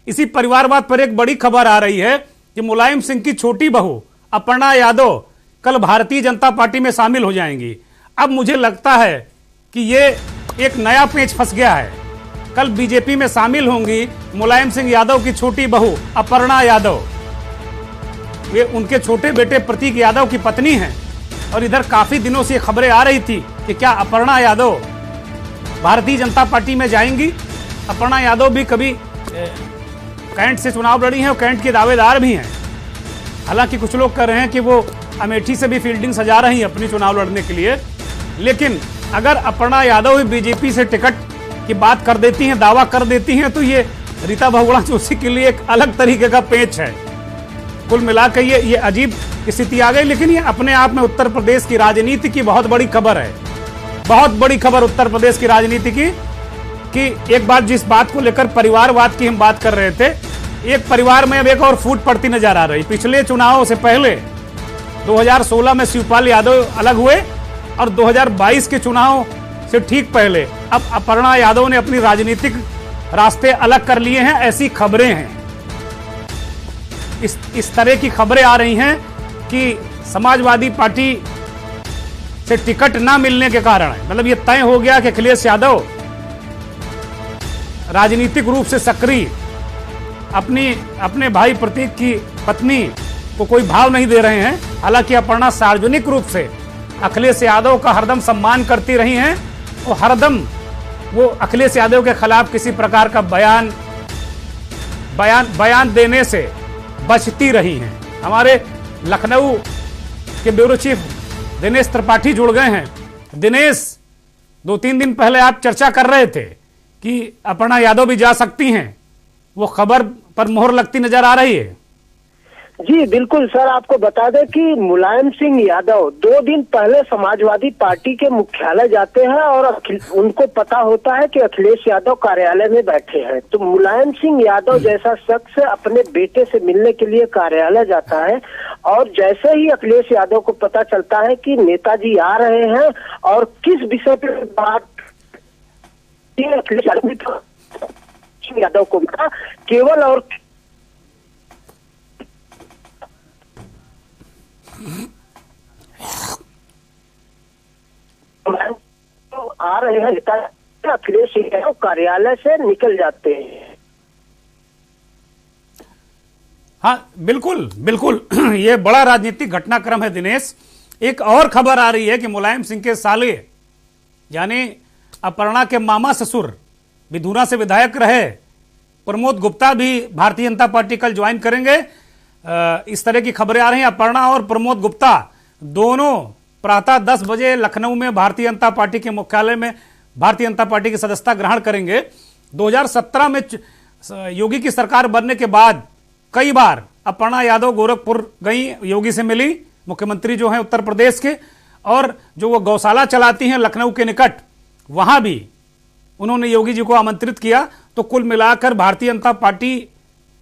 इसी परिवारवाद पर एक बड़ी खबर आ रही है कि मुलायम सिंह की छोटी बहू अपर्णा यादव कल भारतीय जनता पार्टी में शामिल हो जाएंगी। अब मुझे लगता है कि ये एक नया पेच फंस गया है। कल बीजेपी में शामिल होंगी मुलायम सिंह यादव की छोटी बहू अपर्णा यादव। वे उनके छोटे बेटे प्रतीक यादव की पत्नी हैं और इधर काफी दिनों से खबरें आ रही थी कि क्या अपर्णा यादव भारतीय जनता पार्टी में जाएंगी। अपर्णा यादव भी कभी कैंट से चुनाव लड़ी हैं और कैंट के दावेदार भी हैं। हालांकि कुछ लोग कह रहे हैं कि वो अमेठी से भी फील्डिंग सजा रही हैं अपनी चुनाव लड़ने के लिए। लेकिन अगर अपर्णा यादव ही बीजेपी से टिकट की बात कर देती हैं, दावा कर देती हैं, तो ये रीता बहुगुणा जोशी के लिए एक अलग तरीके का पेच है। कुल मिलाकर ये अजीब स्थिति आ गई। लेकिन ये अपने आप में उत्तर प्रदेश की राजनीति की बहुत बड़ी खबर है, बहुत बड़ी खबर उत्तर प्रदेश की राजनीति की। कि एक बार जिस बात को लेकर परिवारवाद की हम बात कर रहे थे, एक परिवार में अब एक और फूट पड़ती नजर आ रही। पिछले चुनावों से पहले 2016 में शिवपाल यादव अलग हुए और 2022 के चुनाव से ठीक पहले अब अपर्णा यादव ने अपनी राजनीतिक रास्ते अलग कर लिए हैं, ऐसी खबरें हैं। इस तरह की खबरें आ रही हैं कि समाजवादी पार्टी से टिकट ना मिलने के कारण, मतलब ये तय हो गया कि अखिलेश यादव राजनीतिक रूप से सक्रिय, अपने भाई प्रतीक की पत्नी को कोई भाव नहीं दे रहे हैं। हालांकि अपर्णा सार्वजनिक रूप से अखिलेश यादव का हरदम सम्मान करती रही हैं और हरदम वो अखिलेश यादव के खिलाफ किसी प्रकार का बयान देने से बचती रही हैं। हमारे लखनऊ के ब्यूरो चीफ दिनेश त्रिपाठी जुड़ गए हैं। दिनेश, 2-3 दिन पहले आप चर्चा कर रहे थे कि अपर्णा यादव भी जा सकती हैं, वो खबर पर मोहर लगती नजर आ रही है। जी बिल्कुल सर, आपको बता दें कि मुलायम सिंह यादव 2 दिन पहले समाजवादी पार्टी के मुख्यालय जाते हैं और उनको पता होता है कि अखिलेश यादव कार्यालय में बैठे हैं। तो मुलायम सिंह यादव जैसा शख्स अपने बेटे से मिलने के लिए कार्यालय जाता है और जैसे ही अखिलेश यादव को पता चलता है कि नेताजी आ रहे हैं और किस विषय पर बात, अखिलेश यादव को केवल और आ रहे हैं अखिलेश यादव कार्यालय से निकल जाते हैं। हाँ बिल्कुल बिल्कुल, ये बड़ा राजनीतिक घटनाक्रम है दिनेश। एक और खबर आ रही है कि मुलायम सिंह के साले यानी अपर्णा के मामा ससुर विधुना से विधायक रहे प्रमोद गुप्ता भी भारतीय जनता पार्टी कल ज्वाइन करेंगे। इस तरह की खबरें आ रही हैं। अपर्णा और प्रमोद गुप्ता दोनों प्रातः 10 बजे लखनऊ में भारतीय जनता पार्टी के मुख्यालय में भारतीय जनता पार्टी की सदस्यता ग्रहण करेंगे। 2017 में योगी की सरकार बनने के बाद कई बार अपर्णा यादव गोरखपुर गई, योगी से मिली, मुख्यमंत्री जो है उत्तर प्रदेश के, और जो वो गौशाला चलाती हैं लखनऊ के निकट, वहां भी उन्होंने योगी जी को आमंत्रित किया। तो कुल मिलाकर भारतीय जनता पार्टी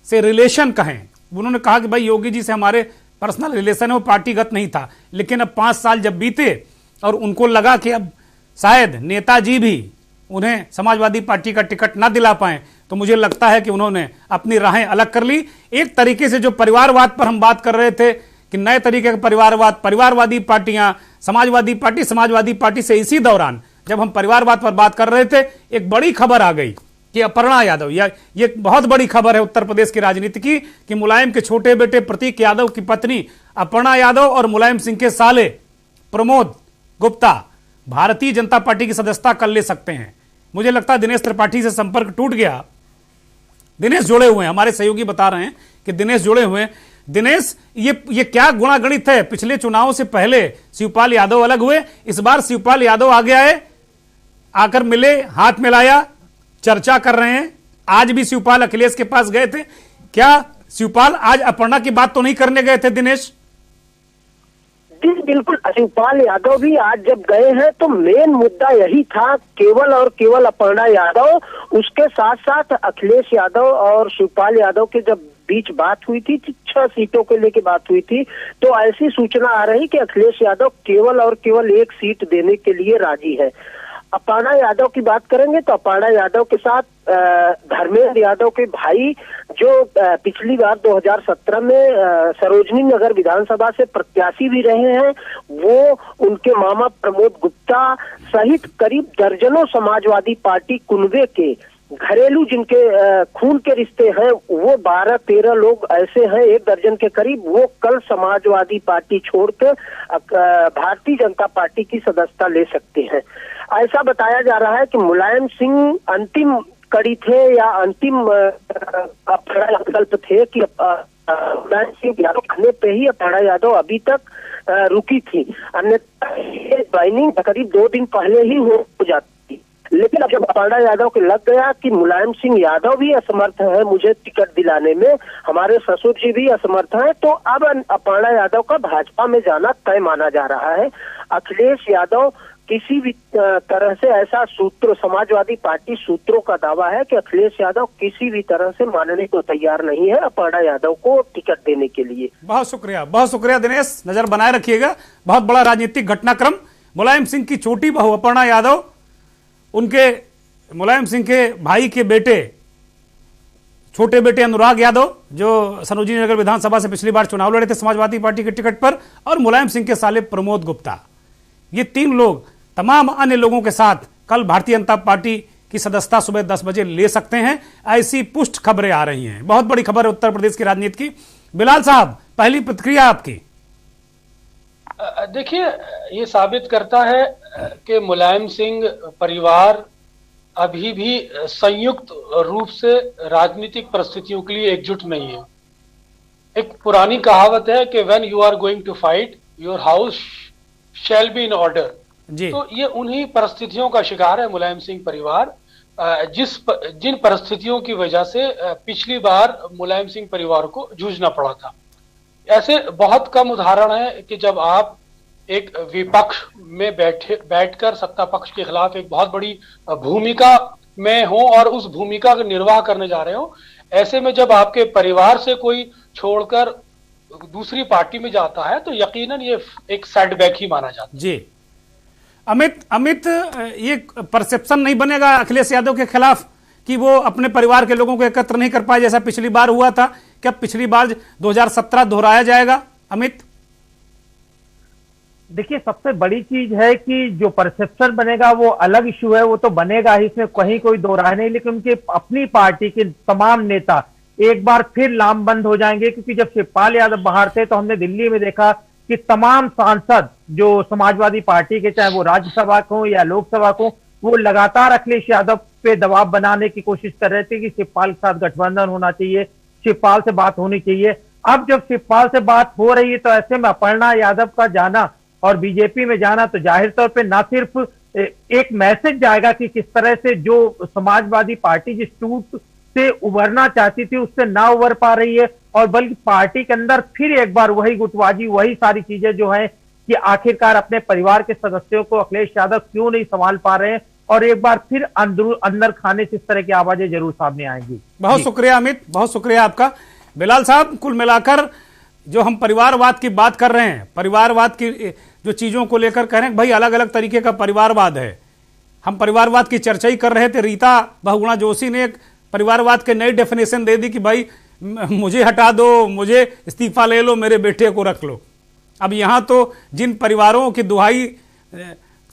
से रिलेशन कहें, उन्होंने कहा कि भाई योगी जी से हमारे पर्सनल रिलेशन है, वो पार्टीगत नहीं था। लेकिन अब 5 साल जब बीते और उनको लगा कि अब शायद नेताजी भी उन्हें समाजवादी पार्टी का टिकट ना दिला पाए, तो मुझे लगता है कि उन्होंने अपनी राहें अलग कर ली। एक तरीके से जो परिवारवाद पर हम बात कर रहे थे कि नए तरीके का परिवारवाद, परिवारवादी पार्टियां, समाजवादी पार्टी से इसी दौरान जब हम परिवारवाद पर बात कर रहे थे, एक बड़ी खबर आ गई कि अपर्णा यादव, ये बहुत बड़ी खबर है उत्तर प्रदेश की राजनीति की, कि मुलायम के छोटे बेटे प्रतीक यादव की पत्नी अपर्णा यादव और मुलायम सिंह के साले प्रमोद गुप्ता भारतीय जनता पार्टी की सदस्यता कर ले सकते हैं। मुझे लगता है दिनेश त्रिपाठी से संपर्क टूट गया। दिनेश जुड़े हुए हैं, हमारे सहयोगी बता रहे हैं कि दिनेश जुड़े हुए हैं। दिनेश, ये क्या गुणागणित है? पिछले चुनाव से पहले शिवपाल यादव अलग हुए, इस बार शिवपाल यादव आ गया है, आकर मिले, हाथ मिलाया, चर्चा कर रहे हैं। आज भी शिवपाल अखिलेश के पास गए थे। क्या शिवपाल आज अपर्णा की बात तो नहीं करने गए थे दिनेश? जी बिल्कुल, शिवपाल यादव भी आज जब गए हैं तो मेन मुद्दा यही था, केवल और केवल अपर्णा यादव। उसके साथ साथ अखिलेश यादव और शिवपाल यादव के जब बीच बात हुई थी, 6 सीटों के लेके बात हुई थी, तो ऐसी सूचना आ रही कि अखिलेश यादव केवल और केवल 1 सीट देने के लिए राजी है। अपर्णा यादव की बात करेंगे तो अपर्णा यादव के साथ धर्मेंद्र यादव के भाई जो पिछली बार 2017 में सरोजनी नगर विधानसभा से प्रत्याशी भी रहे हैं, वो उनके मामा प्रमोद गुप्ता सहित करीब दर्जनों समाजवादी पार्टी कुनबे के घरेलू जिनके खून के रिश्ते हैं वो 12-13 लोग ऐसे हैं, 1 दर्जन के करीब, वो कल समाजवादी पार्टी छोड़कर भारतीय जनता पार्टी की सदस्यता ले सकते हैं। ऐसा बताया जा रहा है कि मुलायम सिंह अंतिम कड़ी थे या अंतिम विकल्प थे कि मुलायम सिंह यादव कहने पे ही अपर्णा यादव अभी तक रुकी थी, अन्यथा ज्वाइनिंग करीब 2 दिन पहले ही हो जाती। लेकिन अब जब अपर्णा यादव के लग गया कि मुलायम सिंह यादव भी असमर्थ है मुझे टिकट दिलाने में, हमारे ससुर जी भी असमर्थ हैं, तो अब अपर्णा यादव का भाजपा में जाना तय माना जा रहा है। अखिलेश यादव किसी भी तरह से, ऐसा सूत्र समाजवादी पार्टी सूत्रों का दावा है कि अखिलेश यादव किसी भी तरह से मानने को तैयार नहीं है अपर्णा यादव को टिकट देने के लिए। बहुत शुक्रिया दिनेश, नजर बनाए रखिएगा। बहुत बड़ा राजनीतिक घटनाक्रम, मुलायम सिंह की छोटी बहू अपर्णा यादव, उनके मुलायम सिंह के भाई के बेटे, छोटे बेटे अनुराग यादव जो सरोजनी नगर विधानसभा से पिछली बार चुनाव लड़े थे समाजवादी पार्टी के टिकट पर, और मुलायम सिंह के साले प्रमोद गुप्ता, ये 3 लोग तमाम अन्य लोगों के साथ कल भारतीय जनता पार्टी की सदस्यता सुबह 10 बजे ले सकते हैं, ऐसी पुष्ट खबरें आ रही हैं। बहुत बड़ी खबर है उत्तर प्रदेश की राजनीति की। बिलाल साहब, पहली प्रतिक्रिया आपकी। देखिए, ये साबित करता है कि मुलायम सिंह परिवार अभी भी संयुक्त रूप से राजनीतिक परिस्थितियों के लिए एकजुट नहीं है। एक पुरानी कहावत है कि when you are going to fight your house shall be in order. तो ये उन्हीं परिस्थितियों का शिकार है मुलायम सिंह परिवार, जिन परिस्थितियों की वजह से पिछली बार मुलायम सिंह परिवार को जूझना पड़ा था। ऐसे बहुत कम उदाहरण है कि जब आप एक विपक्ष में बैठकर सत्ता पक्ष के खिलाफ एक बहुत बड़ी भूमिका में हो और उस भूमिका का निर्वाह करने जा रहे हो, ऐसे में जब आपके परिवार से कोई छोड़कर दूसरी पार्टी में जाता है तो यकीनन ये एक सेटबैक ही माना जाता है। जी अमित, ये परसेप्शन नहीं बनेगा अखिलेश यादव के खिलाफ कि वो अपने परिवार के लोगों को एकत्र नहीं कर पाए जैसा पिछली बार हुआ था? क्या पिछली बार 2017 दोहराया जाएगा अमित? देखिए, सबसे बड़ी चीज है कि जो परसेप्शन बनेगा वो अलग इशू है, वो तो बनेगा ही, इसमें कहीं कोई दो राय नहीं। लेकिन उनके अपनी पार्टी के तमाम नेता एक बार फिर लामबंद हो जाएंगे, क्योंकि जब शिवपाल यादव बाहर थे तो हमने दिल्ली में देखा कि तमाम सांसद जो समाजवादी पार्टी के, चाहे वो राज्यसभा को या लोकसभा को, वो लगातार अखिलेश यादव पे दबाव बनाने की कोशिश कर रहे थे कि शिवपाल के साथ गठबंधन होना चाहिए, शिवपाल से बात होनी चाहिए। अब जब शिवपाल से बात हो रही है तो ऐसे में अपर्णा यादव का जाना और बीजेपी में जाना तो जाहिर तौर पे ना सिर्फ एक मैसेज जाएगा कि किस तरह से जो समाजवादी पार्टी जिस टूट से उभरना चाहती थी उससे ना उभर पा रही है, और बल्कि पार्टी के अंदर फिर एक बार वही गुटबाजी, वही सारी चीजें जो है कि आखिरकार अपने परिवार के सदस्यों को अखिलेश यादव क्यों नहीं संभाल पा रहे हैं, और एक बार फिर अंदर खाने से इस तरह की आवाजें जरूर सामने आएंगी। बहुत शुक्रिया अमित, बहुत शुक्रिया आपका। बिलाल साहब, कुल मिलाकर जो हम परिवारवाद की बात कर रहे हैं, परिवारवाद की जो चीजों को लेकर कह रहे हैं भाई अलग अलग तरीके का परिवारवाद है, हम परिवारवाद की चर्चा ही कर रहे थे। रीता बहुगुणा जोशी ने एक परिवारवाद के नई डेफिनेशन दे दी कि भाई मुझे हटा दो, मुझे इस्तीफा ले लो, मेरे बेटे को रख लो। अब यहाँ तो जिन परिवारों की दुहाई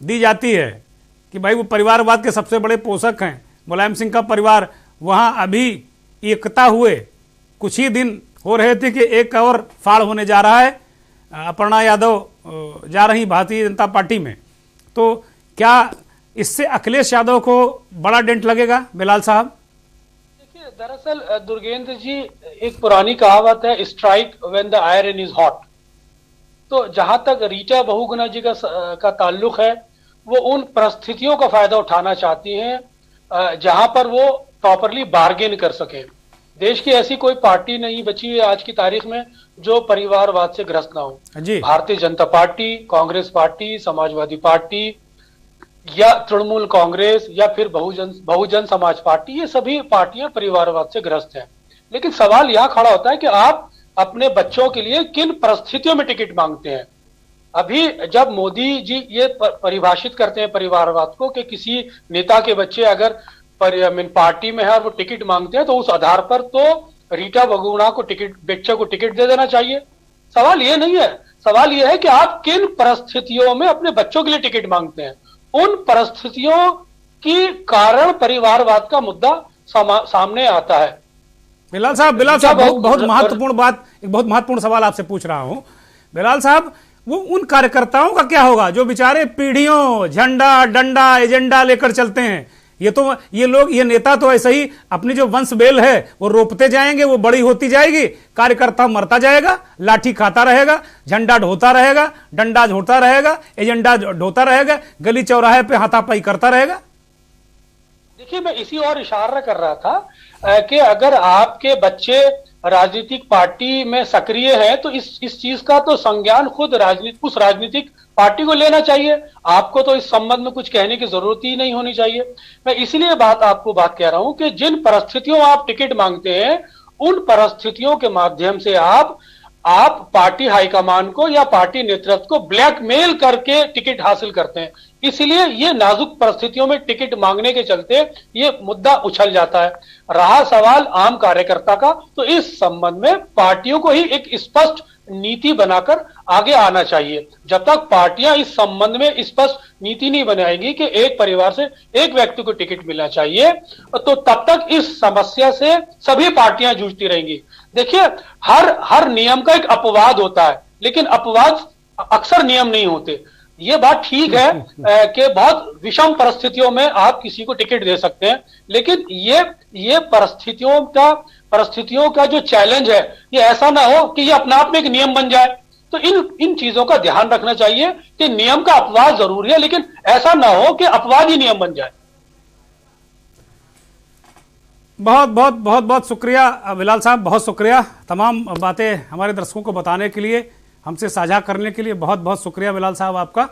दी जाती है कि भाई वो परिवारवाद के सबसे बड़े पोषक हैं, मुलायम सिंह का परिवार, वहाँ अभी एकता हुए कुछ ही दिन हो रहे थे कि एक और फाड़ होने जा रहा है। अपर्णा यादव जा रही भारतीय जनता पार्टी में, तो क्या इससे अखिलेश यादव को बड़ा डेंट लगेगा बिलाल साहब? देखिए, दरअसल दुर्गेंद्र जी, एक पुरानी कहावत है, strike when the iron is hot. तो जहां तक रीटा बहुगुणा जी का ताल्लुक है, वो उन परिस्थितियों का फायदा उठाना चाहती हैं जहां पर वो प्रॉपरली बार्गेन कर सके। देश की ऐसी कोई पार्टी नहीं बची है आज की तारीख में जो परिवारवाद से ग्रस्त ना हो। Bharatiya Janata party, Congress party, Samajwadi party या तृणमूल कांग्रेस या फिर बहुजन समाज पार्टी, ये सभी पार्टियां परिवारवाद से ग्रस्त हैं। लेकिन सवाल यह खड़ा होता है कि आप अपने बच्चों के लिए किन परिस्थितियों में टिकट मांगते हैं। अभी जब मोदी जी ये परिभाषित करते हैं परिवारवाद को कि किसी नेता के बच्चे अगर पार्टी में है और वो टिकट मांगते हैं तो उस आधार पर तो रीटा बहुगुणा को बच्चे को टिकट दे देना चाहिए। सवाल ये नहीं है, सवाल ये है कि आप किन परिस्थितियों में अपने बच्चों के लिए टिकट मांगते हैं। उन परिस्थितियों के कारण परिवारवाद का मुद्दा सामने आता है। बिलाल साहब बहुत महत्वपूर्ण बात, एक बहुत महत्वपूर्ण सवाल आपसे पूछ रहा हूं बिलाल साहब, वो उन कार्यकर्ताओं का क्या होगा जो बेचारे पीढ़ियों झंडा डंडा एजेंडा लेकर चलते हैं। ये नेता तो ऐसे ही अपनी जो वंश बेल है वो रोपते जाएंगे, वो बड़ी होती जाएगी, कार्यकर्ता मरता जाएगा, लाठी खाता रहेगा, झंडा ढोता रहेगा, डंडा ढोता रहेगा, एजेंडा ढोता रहेगा, गली चौराहे पे हाथापाई करता रहेगा। देखिए, मैं इसी और इशारा कर रहा था कि अगर आपके बच्चे राजनीतिक पार्टी में सक्रिय हैं तो इस चीज का तो संज्ञान खुद उस राजनीतिक पार्टी को लेना चाहिए। आपको तो इस संबंध में कुछ कहने की जरूरत ही नहीं होनी चाहिए। मैं इसलिए आपको बात कह रहा हूं कि जिन परिस्थितियों में आप टिकट मांगते हैं उन परिस्थितियों के माध्यम से आप पार्टी हाईकमान को या पार्टी नेतृत्व को ब्लैकमेल करके टिकट हासिल करते हैं। इसलिए ये नाजुक परिस्थितियों में टिकट मांगने के चलते ये मुद्दा उछल जाता है। रहा सवाल आम कार्यकर्ता का, तो इस संबंध में पार्टियों को ही एक स्पष्ट नीति बनाकर आगे आना चाहिए। जब तक पार्टियां इस संबंध में स्पष्ट नीति नहीं बनाएंगी कि एक परिवार से एक व्यक्ति को टिकट मिलना चाहिए, तो तब तक इस समस्या से सभी पार्टियां जूझती रहेंगी। देखिए, हर नियम का एक अपवाद होता है, लेकिन अपवाद अक्सर नियम नहीं होते। ये बात ठीक है कि बहुत विषम परिस्थितियों में आप किसी को टिकट दे सकते हैं, लेकिन ये परिस्थितियों का जो चैलेंज है ये ऐसा ना हो कि ये अपने आप में एक नियम बन जाए। तो इन चीजों का ध्यान रखना चाहिए कि नियम का अपवाद जरूरी है, लेकिन ऐसा ना हो कि अपवाद ही नियम बन जाए। बहुत शुक्रिया बिलाल साहब, बहुत शुक्रिया तमाम बातें हमारे दर्शकों को बताने के लिए, हमसे साझा करने के लिए। बहुत शुक्रिया बिलाल साहब आपका।